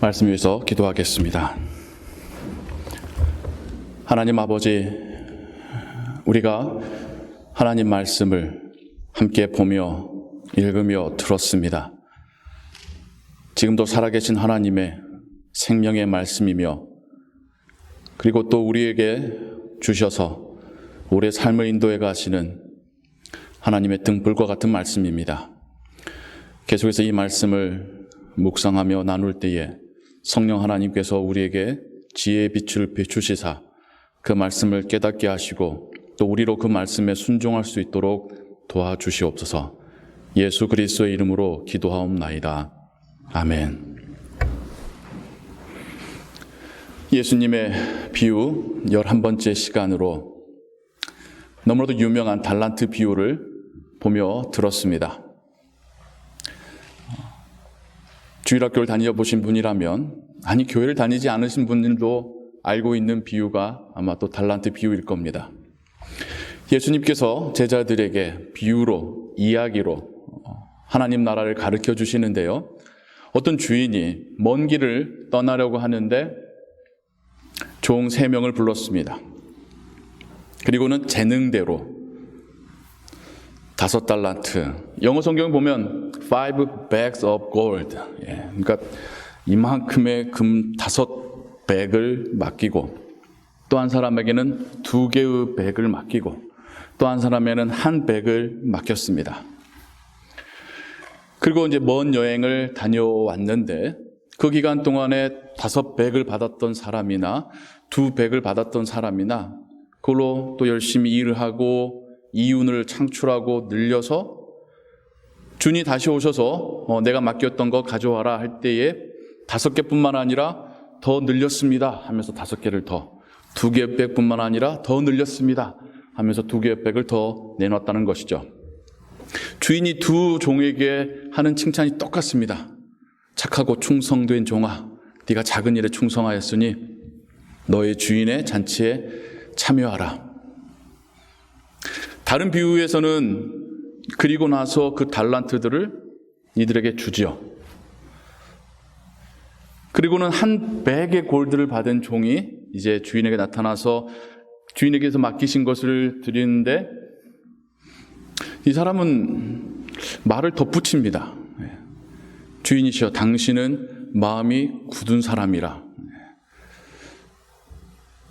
말씀 위해서 기도하겠습니다. 하나님 아버지, 우리가 하나님 말씀을 함께 보며 읽으며 들었습니다. 지금도 살아계신 하나님의 생명의 말씀이며, 그리고 또 우리에게 주셔서 우리의 삶을 인도해 가시는 하나님의 등불과 같은 말씀입니다. 계속해서 이 말씀을 묵상하며 나눌 때에 성령 하나님께서 우리에게 지혜의 빛을 비추시사 그 말씀을 깨닫게 하시고 또 우리로 그 말씀에 순종할 수 있도록 도와주시옵소서. 예수 그리스도의 이름으로 기도하옵나이다. 아멘. 예수님의 비유 11번째 시간으로 너무나도 유명한 달란트 비유를 보며 들었습니다. 주일학교를 다녀보신 분이라면, 아니 교회를 다니지 않으신 분들도 알고 있는 비유가 아마 또 달란트 비유일 겁니다. 예수님께서 제자들에게 비유로, 이야기로 하나님 나라를 가르쳐 주시는데요, 어떤 주인이 먼 길을 떠나려고 하는데 종 3명을 불렀습니다. 그리고는 재능대로 5달란트, 영어 성경 보면 5 bags of gold, 그러니까 이만큼의 금 5백을 맡기고, 또 한 사람에게는 2개의 백을 맡기고, 또 한 사람에게는 1백을 맡겼습니다. 그리고 이제 먼 여행을 다녀왔는데 그 기간 동안에 5백을 받았던 사람이나 2백을 받았던 사람이나 그걸로 또 열심히 일을 하고 이윤을 창출하고 늘려서 주인이 다시 오셔서 내가 맡겼던 거 가져와라 할 때에 5개뿐만 아니라 더 늘렸습니다 하면서 5개를 더, 2개의 백뿐만 아니라 더 늘렸습니다 하면서 2개의 백을 더 내놨다는 것이죠. 주인이 2 종에게 하는 칭찬이 똑같습니다. 착하고 충성된 종아, 네가 작은 일에 충성하였으니 너의 주인의 잔치에 참여하라. 다른 비유에서는 그리고 나서 그 달란트들을 이들에게 주지요. 그리고는 100의 골드를 받은 종이 이제 주인에게 나타나서 주인에게서 맡기신 것을 드리는데 이 사람은 말을 덧붙입니다. 주인이시여, 당신은 마음이 굳은 사람이라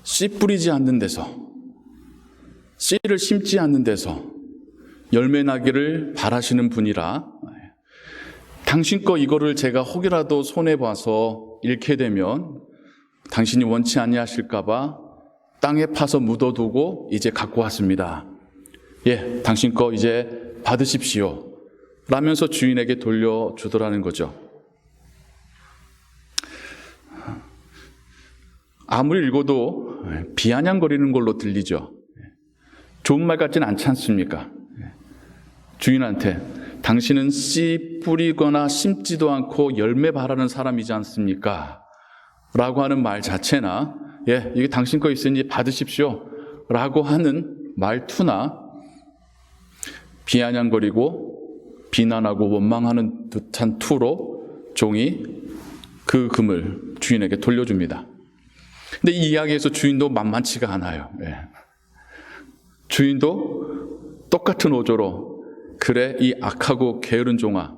씨 뿌리지 않는 데서, 씨를 심지 않는 데서 열매 나기를 바라시는 분이라, 당신 거 이거를 제가 혹이라도 손해봐서 잃게 되면 당신이 원치 아니하실까 봐 땅에 파서 묻어두고 이제 갖고 왔습니다. 예, 당신 거 이제 받으십시오 라면서 주인에게 돌려주더라는 거죠. 아무리 읽어도 비아냥거리는 걸로 들리죠. 좋은 말 같지는 않지 않습니까? 주인한테 당신은 씨 뿌리거나 심지도 않고 열매 바라는 사람이지 않습니까? 라고 하는 말 자체나, 예, 이게 당신 거 있으니 받으십시오 라고 하는 말투나 비아냥거리고 비난하고 원망하는 듯한 투로 종이 그 금을 주인에게 돌려줍니다. 근데 이 이야기에서 주인도 만만치가 않아요. 예. 주인도 똑같은 어조로, 그래 이 악하고 게으른 종아,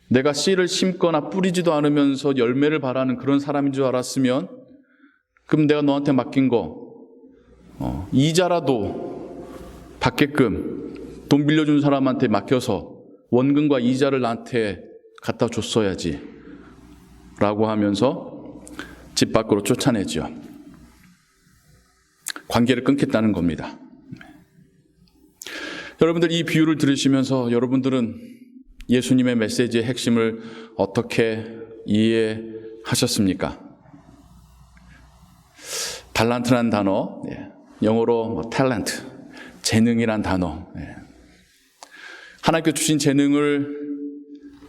내가 씨를 심거나 뿌리지도 않으면서 열매를 바라는 그런 사람인 줄 알았으면 그럼 내가 너한테 맡긴 거 이자라도 받게끔 돈 빌려준 사람한테 맡겨서 원금과 이자를 나한테 갖다 줬어야지 라고 하면서 집 밖으로 쫓아내죠. 관계를 끊겠다는 겁니다. 여러분들, 이 비유를 들으시면서 여러분들은 예수님의 메시지의 핵심을 어떻게 이해하셨습니까? 달란트란 단어, 영어로 탤런트, 재능이란 단어, 하나님께 주신 재능을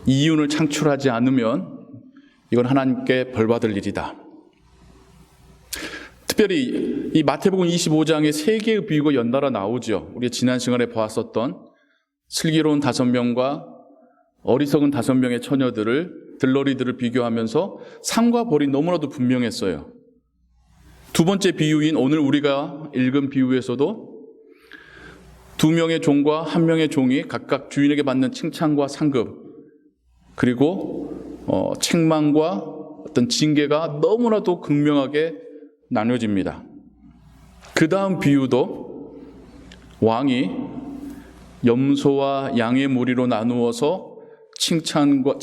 이윤을 창출하지 않으면 이건 하나님께 벌받을 일이다. 특별히 이 마태복음 25장에 3개의 비유가 연달아 나오죠. 우리 지난 시간에 보았었던 슬기로운 5명과 어리석은 5명의 처녀들을 들러리들을 비교하면서 상과 벌이 너무나도 분명했어요. 두 번째 비유인 오늘 우리가 읽은 비유에서도 두 명의 종과 한 명의 종이 각각 주인에게 받는 칭찬과 상급, 그리고 책망과 어떤 징계가 너무나도 극명하게 나눠집니다. 그 다음 비유도 왕이 염소와 양의 무리로 나누어서 칭찬과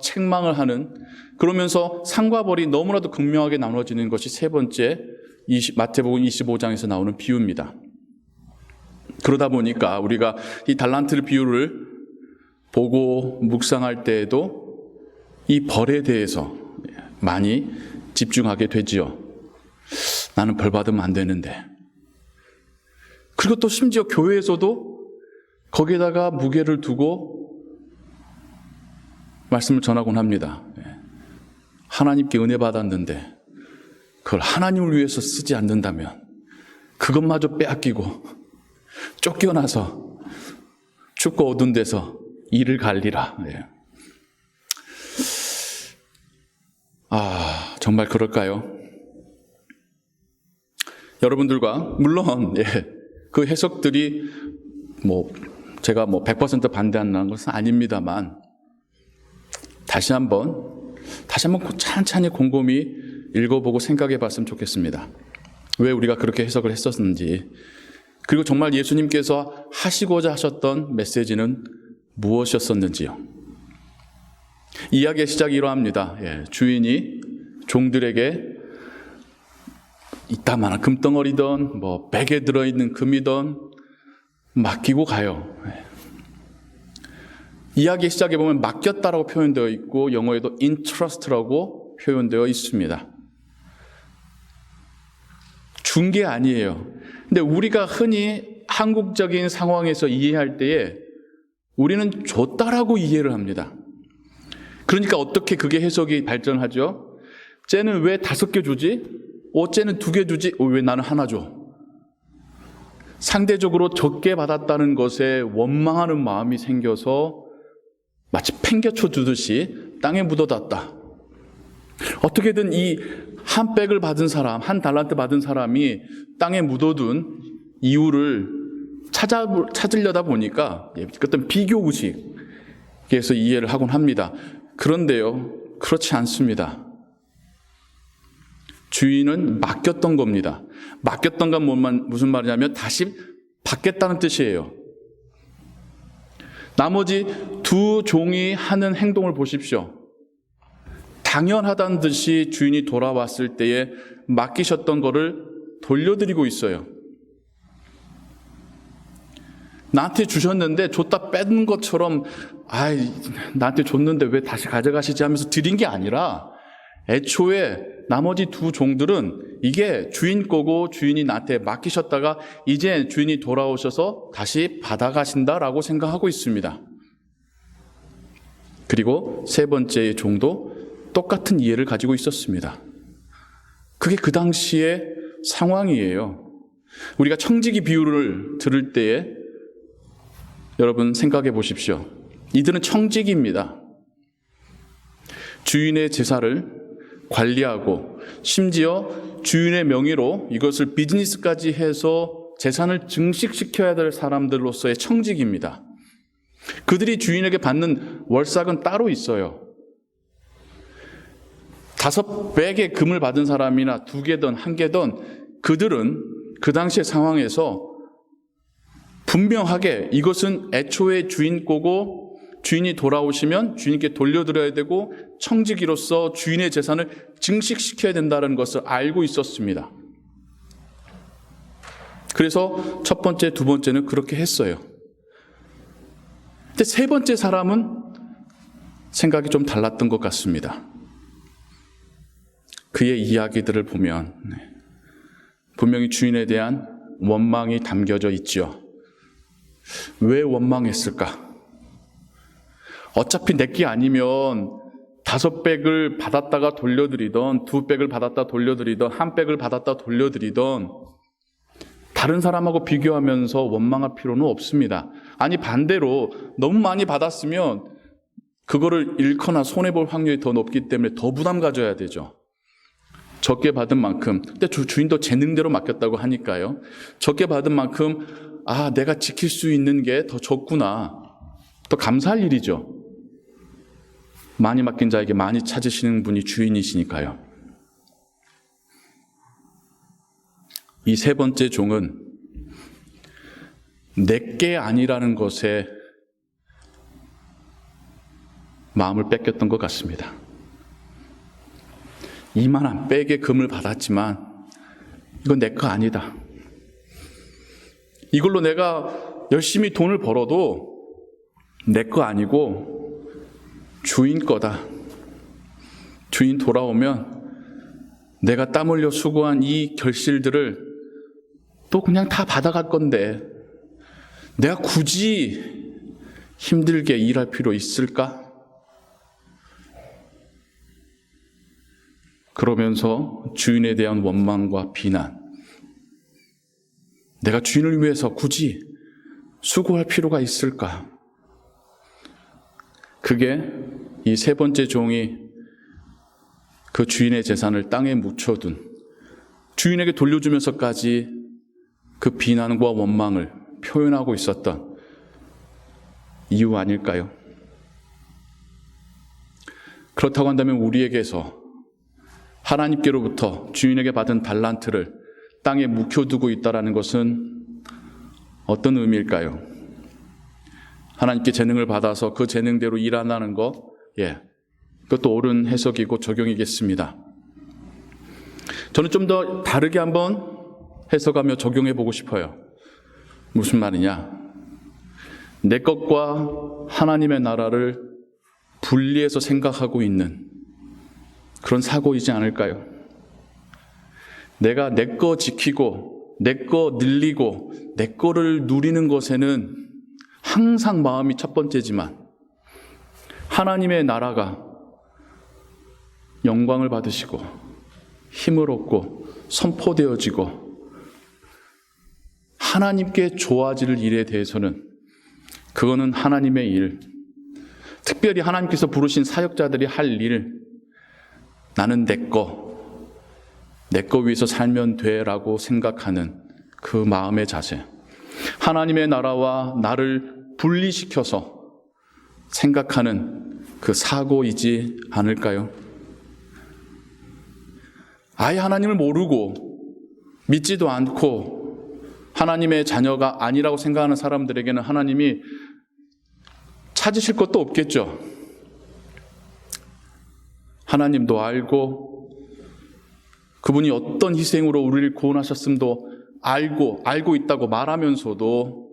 책망을 하는, 그러면서 상과 벌이 너무나도 극명하게 나눠지는 것이 세 번째 마태복음 25장에서 나오는 비유입니다. 그러다 보니까 우리가 이 달란트 비유를 보고 묵상할 때에도 이 벌에 대해서 많이 집중하게 되지요. 나는 벌 받으면 안 되는데. 그리고 또 심지어 교회에서도 거기에다가 무게를 두고 말씀을 전하곤 합니다. 하나님께 은혜 받았는데 그걸 하나님을 위해서 쓰지 않는다면 그것마저 빼앗기고 쫓겨나서 춥고 어두운 데서 일을 갈리라. 정말 그럴까요? 여러분들과 물론 그 해석들이 제가 100% 반대한다는 것은 아닙니다만 다시 한번 찬찬히 곰곰이 읽어보고 생각해 봤으면 좋겠습니다. 왜 우리가 그렇게 해석을 했었는지, 그리고 정말 예수님께서 하시고자 하셨던 메시지는 무엇이었었는지요. 이야기의 시작이 이러합니다. 주인이 종들에게 이따만한 금덩어리든 백에 들어있는 금이든 맡기고 가요. 이야기의 시작에 보면 맡겼다라고 표현되어 있고 영어에도 entrust라고 표현되어 있습니다. 준 게 아니에요. 근데 우리가 흔히 한국적인 상황에서 이해할 때에 우리는 줬다라고 이해를 합니다. 그러니까 어떻게 그게 해석이 발전하죠? 쟤는 왜 5개 주지? 쟤는 2개 주지? 왜 나는 하나 줘? 상대적으로 적게 받았다는 것에 원망하는 마음이 생겨서 마치 팽개쳐 주듯이 땅에 묻어놨다. 어떻게든 이 한 백을 받은 사람, 한 달란트 받은 사람이 땅에 묻어둔 이유를 찾으려다 보니까 어떤 비교 의식에서 이해를 하곤 합니다. 그런데요, 그렇지 않습니다. 주인은 맡겼던 겁니다. 맡겼던 건 무슨 말이냐면 다시 받겠다는 뜻이에요. 나머지 두 종이 하는 행동을 보십시오. 당연하다는 듯이 주인이 돌아왔을 때에 맡기셨던 거를 돌려드리고 있어요. 나한테 주셨는데 줬다 뺏는 것처럼 나한테 줬는데 왜 다시 가져가시지 하면서 드린 게 아니라 애초에 나머지 두 종들은 이게 주인 거고 주인이 나한테 맡기셨다가 이제 주인이 돌아오셔서 다시 받아가신다라고 생각하고 있습니다. 그리고 세 번째 종도 똑같은 이해를 가지고 있었습니다. 그게 그 당시의 상황이에요. 우리가 청지기 비유를 들을 때에 여러분 생각해 보십시오. 이들은 청지기입니다. 주인의 제사를 관리하고 심지어 주인의 명의로 이것을 비즈니스까지 해서 재산을 증식시켜야 될 사람들로서의 청지기입니다. 그들이 주인에게 받는 월삭은 따로 있어요. 5백의 금을 받은 사람이나 2개든 1개든 그들은 그 당시의 상황에서 분명하게 이것은 애초에 주인 거고 주인이 돌아오시면 주인께 돌려드려야 되고 청지기로서 주인의 재산을 증식시켜야 된다는 것을 알고 있었습니다. 그래서 첫 번째, 두 번째는 그렇게 했어요. 근데 세 번째 사람은 생각이 좀 달랐던 것 같습니다. 그의 이야기들을 보면 분명히 주인에 대한 원망이 담겨져 있죠. 왜 원망했을까? 어차피 내게 아니면 5백을 받았다가 돌려드리던 2백을 받았다 돌려드리던 1백을 받았다 돌려드리던 다른 사람하고 비교하면서 원망할 필요는 없습니다. 아니 반대로 너무 많이 받았으면 그거를 잃거나 손해볼 확률이 더 높기 때문에 더 부담 가져야 되죠. 적게 받은 만큼. 근데 주인도 재능대로 맡겼다고 하니까요. 적게 받은 만큼 내가 지킬 수 있는 게 더 적구나. 더 감사할 일이죠. 많이 맡긴 자에게 많이 찾으시는 분이 주인이시니까요. 이 세 번째 종은 내게 아니라는 것에 마음을 뺏겼던 것 같습니다. 이만한 백의 금을 받았지만 이건 내 거 아니다. 이걸로 내가 열심히 돈을 벌어도 내 거 아니고 주인 거다. 주인 돌아오면 내가 땀 흘려 수고한 이 결실들을 또 그냥 다 받아갈 건데 내가 굳이 힘들게 일할 필요 있을까? 그러면서 주인에 대한 원망과 비난, 내가 주인을 위해서 굳이 수고할 필요가 있을까? 그게 이 세 번째 종이 그 주인의 재산을 땅에 묻혀둔, 주인에게 돌려주면서까지 그 비난과 원망을 표현하고 있었던 이유 아닐까요? 그렇다고 한다면 우리에게서 하나님께로부터 주인에게 받은 달란트를 땅에 묵혀두고 있다는 것은 어떤 의미일까요? 하나님께 재능을 받아서 그 재능대로 일 안 하는 것, 그것도 옳은 해석이고 적용이겠습니다. 저는 좀 더 다르게 한번 해석하며 적용해 보고 싶어요. 무슨 말이냐? 내 것과 하나님의 나라를 분리해서 생각하고 있는 그런 사고이지 않을까요? 내가 내 거 지키고 내 거 늘리고 내 거를 누리는 것에는 항상 마음이 첫 번째지만 하나님의 나라가 영광을 받으시고 힘을 얻고 선포되어지고 하나님께 좋아질 일에 대해서는 그거는 하나님의 일, 특별히 하나님께서 부르신 사역자들이 할 일, 나는 내 거 위해서 살면 돼라고 생각하는 그 마음의 자세, 하나님의 나라와 나를 분리시켜서 생각하는 그 사고이지 않을까요? 아예 하나님을 모르고 믿지도 않고 하나님의 자녀가 아니라고 생각하는 사람들에게는 하나님이 찾으실 것도 없겠죠. 하나님도 알고 그분이 어떤 희생으로 우리를 구원하셨음도 알고 있다고 말하면서도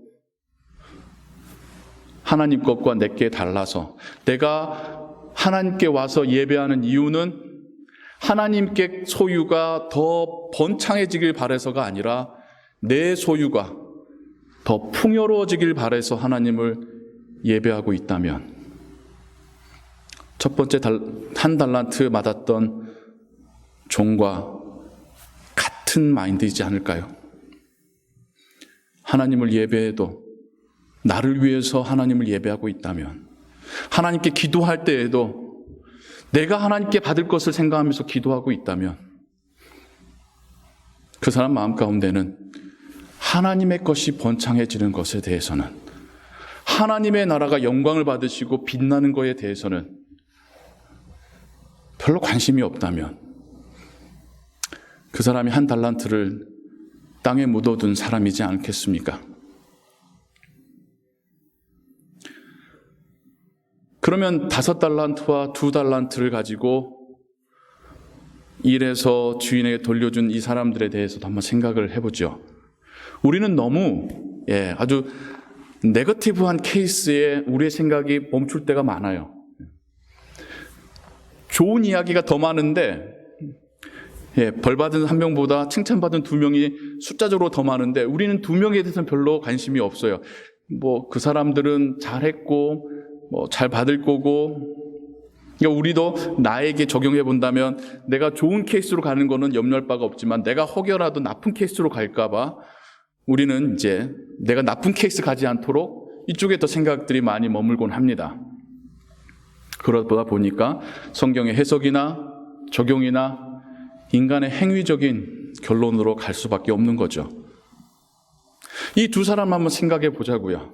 하나님 것과 내게 달라서 내가 하나님께 와서 예배하는 이유는 하나님께 소유가 더 번창해지길 바라서가 아니라 내 소유가 더 풍요로워지길 바라서 하나님을 예배하고 있다면 첫 번째 한 달란트 받았던 종과 같은 마인드이지 않을까요? 하나님을 예배해도 나를 위해서 하나님을 예배하고 있다면, 하나님께 기도할 때에도 내가 하나님께 받을 것을 생각하면서 기도하고 있다면 그 사람 마음 가운데는 하나님의 것이 번창해지는 것에 대해서는, 하나님의 나라가 영광을 받으시고 빛나는 것에 대해서는 별로 관심이 없다면 그 사람이 한 달란트를 땅에 묻어둔 사람이지 않겠습니까? 그러면 5달란트와 2달란트를 가지고 일해서 주인에게 돌려준 이 사람들에 대해서도 한번 생각을 해보죠. 우리는 너무 아주 네거티브한 케이스에 우리의 생각이 멈출 때가 많아요. 좋은 이야기가 더 많은데 벌받은 1명보다 칭찬받은 2명이 숫자적으로 더 많은데 우리는 2명에 대해서는 별로 관심이 없어요. 그 사람들은 잘했고 잘 받을 거고, 그러니까 우리도 나에게 적용해 본다면 내가 좋은 케이스로 가는 거는 염려할 바가 없지만 내가 혹여라도 나쁜 케이스로 갈까 봐 우리는 이제 내가 나쁜 케이스 가지 않도록 이쪽에 더 생각들이 많이 머물곤 합니다. 그러다 보니까 성경의 해석이나 적용이나 인간의 행위적인 결론으로 갈 수밖에 없는 거죠. 이 두 사람 한번 생각해 보자고요.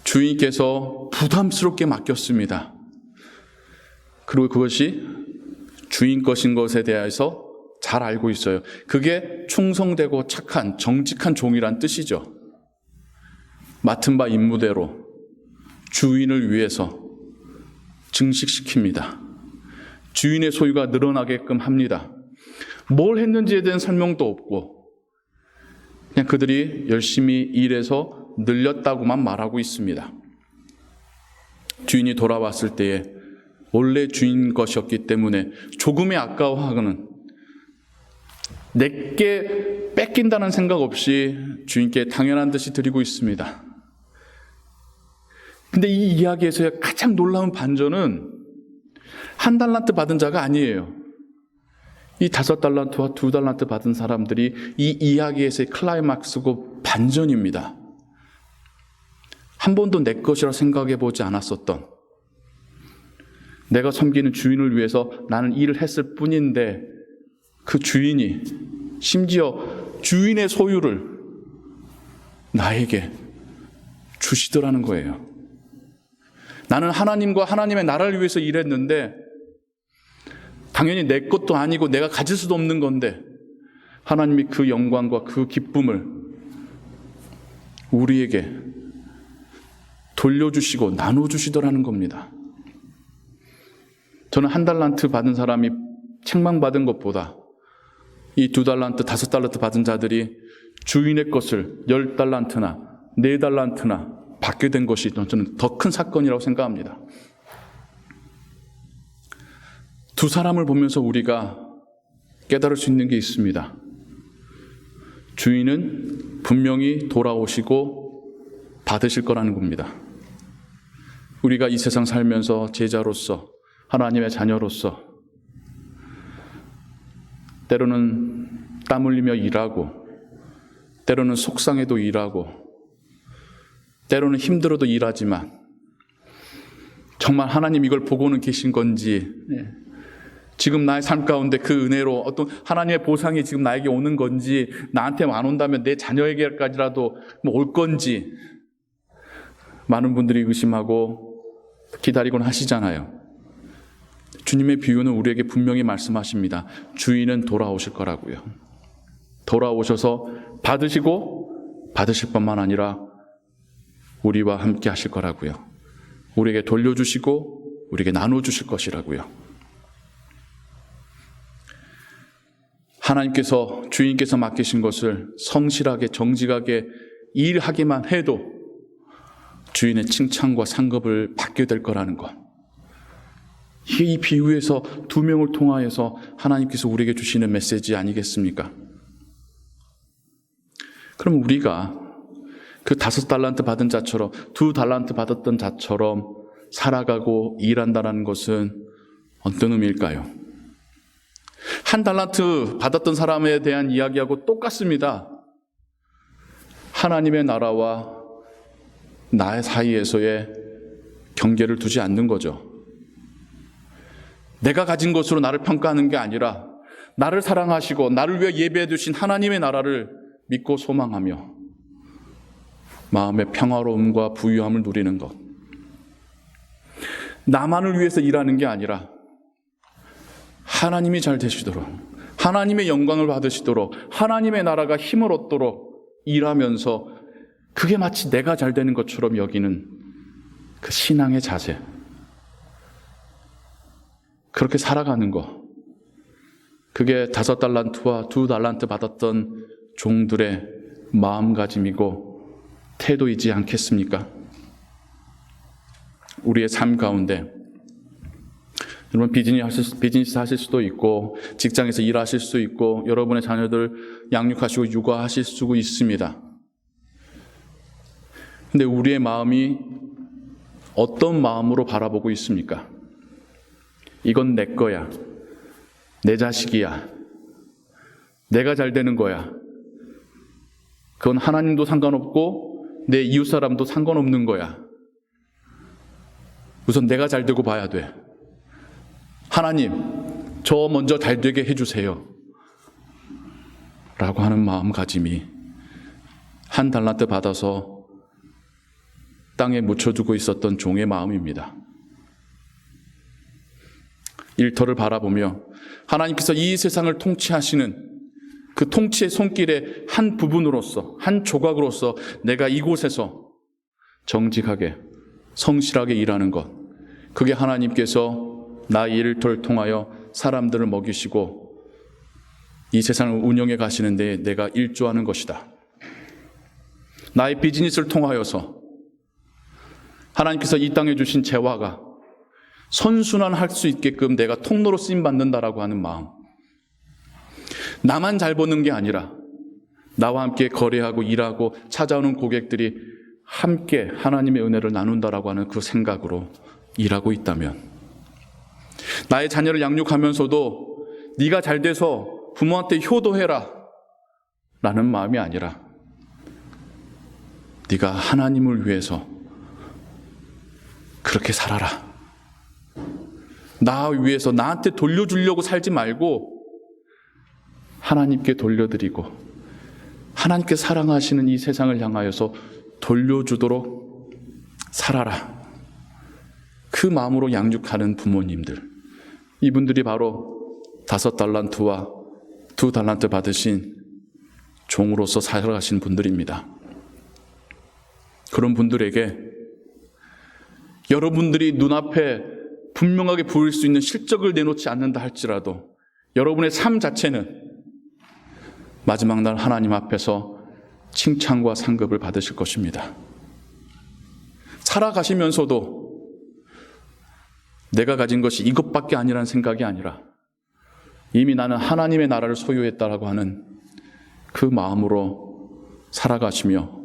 주인께서 부담스럽게 맡겼습니다. 그리고 그것이 주인 것인 것에 대해서 잘 알고 있어요. 그게 충성되고 착한 정직한 종이란 뜻이죠. 맡은 바 임무대로 주인을 위해서 증식시킵니다. 주인의 소유가 늘어나게끔 합니다. 뭘 했는지에 대한 설명도 없고 그냥 그들이 열심히 일해서 늘렸다고만 말하고 있습니다. 주인이 돌아왔을 때에 원래 주인 것이었기 때문에 조금의 아까워하고는 내게 뺏긴다는 생각 없이 주인께 당연한 듯이 드리고 있습니다. 근데 이 이야기에서의 가장 놀라운 반전은 한 달란트 받은 자가 아니에요. 이 5달란트와 2달란트 받은 사람들이 이 이야기에서의 클라이막스고 반전입니다. 한 번도 내 것이라 생각해 보지 않았었던, 내가 섬기는 주인을 위해서 나는 일을 했을 뿐인데 그 주인이 심지어 주인의 소유를 나에게 주시더라는 거예요. 나는 하나님과 하나님의 나라를 위해서 일했는데 당연히 내 것도 아니고 내가 가질 수도 없는 건데 하나님이 그 영광과 그 기쁨을 우리에게 돌려주시고 나눠주시더라는 겁니다. 저는 1달란트 받은 사람이 책망받은 것보다 이 2달란트, 5달란트 받은 자들이 주인의 것을 10달란트나 4달란트나 받게 된 것이 저는 더 큰 사건이라고 생각합니다. 두 사람을 보면서 우리가 깨달을 수 있는 게 있습니다. 주인은 분명히 돌아오시고 받으실 거라는 겁니다. 우리가 이 세상 살면서 제자로서 하나님의 자녀로서 때로는 땀 흘리며 일하고 때로는 속상해도 일하고 때로는 힘들어도 일하지만 정말 하나님 이걸 보고는 계신 건지 지금 나의 삶 가운데 그 은혜로 어떤 하나님의 보상이 지금 나에게 오는 건지 나한테 안 온다면 내 자녀에게까지라도 올 건지 많은 분들이 의심하고 기다리곤 하시잖아요. 주님의 비유는 우리에게 분명히 말씀하십니다. 주인은 돌아오실 거라고요. 돌아오셔서 받으시고 받으실 뿐만 아니라 우리와 함께 하실 거라고요. 우리에게 돌려주시고 우리에게 나눠주실 것이라고요. 하나님께서 주인께서 맡기신 것을 성실하게 정직하게 일하기만 해도 주인의 칭찬과 상급을 받게 될 거라는 것. 이 비유에서 2명을 통하여서 하나님께서 우리에게 주시는 메시지 아니겠습니까? 그럼 우리가 그 5달란트 받은 자처럼 2달란트 받았던 자처럼 살아가고 일한다는 것은 어떤 의미일까요? 1달란트 받았던 사람에 대한 이야기하고 똑같습니다. 하나님의 나라와 나의 사이에서의 경계를 두지 않는 거죠. 내가 가진 것으로 나를 평가하는 게 아니라 나를 사랑하시고 나를 위해 예배해 두신 하나님의 나라를 믿고 소망하며 마음의 평화로움과 부유함을 누리는 것. 나만을 위해서 일하는 게 아니라 하나님이 잘 되시도록, 하나님의 영광을 받으시도록, 하나님의 나라가 힘을 얻도록 일하면서 그게 마치 내가 잘 되는 것처럼 여기는 그 신앙의 자세. 그렇게 살아가는 것. 그게 5달란트와 2달란트 받았던 종들의 마음가짐이고 태도이지 않겠습니까? 우리의 삶 가운데 여러분 비즈니스 하실 수도 있고 직장에서 일하실 수도 있고 여러분의 자녀들 양육하시고 육아하실 수도 있습니다. 근데 우리의 마음이 어떤 마음으로 바라보고 있습니까? 이건 내 거야. 내 자식이야. 내가 잘 되는 거야. 그건 하나님도 상관없고 내 이웃 사람도 상관없는 거야. 우선 내가 잘 되고 봐야 돼. 하나님, 저 먼저 잘 되게 해주세요. 라고 하는 마음가짐이 한 달란트 받아서 땅에 묻혀두고 있었던 종의 마음입니다. 일터를 바라보며 하나님께서 이 세상을 통치하시는 그 통치의 손길의 한 부분으로서, 한 조각으로서 내가 이곳에서 정직하게, 성실하게 일하는 것, 그게 하나님께서 나의 일터를 통하여 사람들을 먹이시고 이 세상을 운영해 가시는 데 내가 일조하는 것이다. 나의 비즈니스를 통하여서 하나님께서 이 땅에 주신 재화가 선순환할 수 있게끔 내가 통로로 쓰임받는다라고 하는 마음. 나만 잘 버는 게 아니라 나와 함께 거래하고 일하고 찾아오는 고객들이 함께 하나님의 은혜를 나눈다라고 하는 그 생각으로 일하고 있다면, 나의 자녀를 양육하면서도 네가 잘 돼서 부모한테 효도해라 라는 마음이 아니라 네가 하나님을 위해서 그렇게 살아라. 나 위해서 나한테 돌려주려고 살지 말고 하나님께 돌려드리고 하나님께 사랑하시는 이 세상을 향하여서 돌려주도록 살아라. 그 마음으로 양육하는 부모님들, 이분들이 바로 5달란트와 2달란트 받으신 종으로서 살아가신 분들입니다. 그런 분들에게 여러분들이 눈앞에 분명하게 보일 수 있는 실적을 내놓지 않는다 할지라도 여러분의 삶 자체는 마지막 날 하나님 앞에서 칭찬과 상급을 받으실 것입니다. 살아가시면서도 내가 가진 것이 이것밖에 아니라는 생각이 아니라 이미 나는 하나님의 나라를 소유했다라고 하는 그 마음으로 살아가시며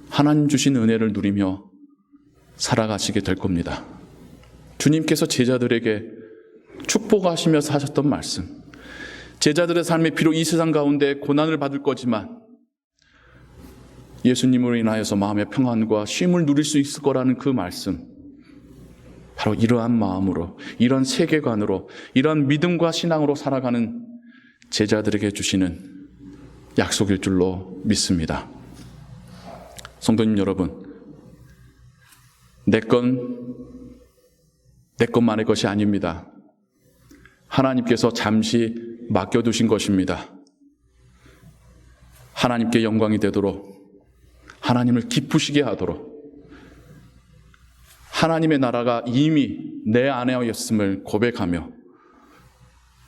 하나님 주신 은혜를 누리며 살아가시게 될 겁니다. 주님께서 제자들에게 축복하시면서 하셨던 말씀, 제자들의 삶에 비록 이 세상 가운데 고난을 받을 거지만 예수님으로 인하여서 마음의 평안과 쉼을 누릴 수 있을 거라는 그 말씀, 바로 이러한 마음으로, 이런 세계관으로, 이런 믿음과 신앙으로 살아가는 제자들에게 주시는 약속일 줄로 믿습니다. 성도님 여러분, 내 것만의 것이 아닙니다. 하나님께서 잠시 맡겨두신 것입니다. 하나님께 영광이 되도록, 하나님을 기쁘시게 하도록, 하나님의 나라가 이미 내 안에였음을 고백하며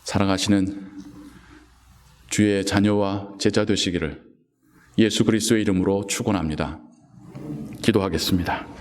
살아가시는 주의 자녀와 제자 되시기를 예수 그리스도의 이름으로 축원합니다. 기도하겠습니다.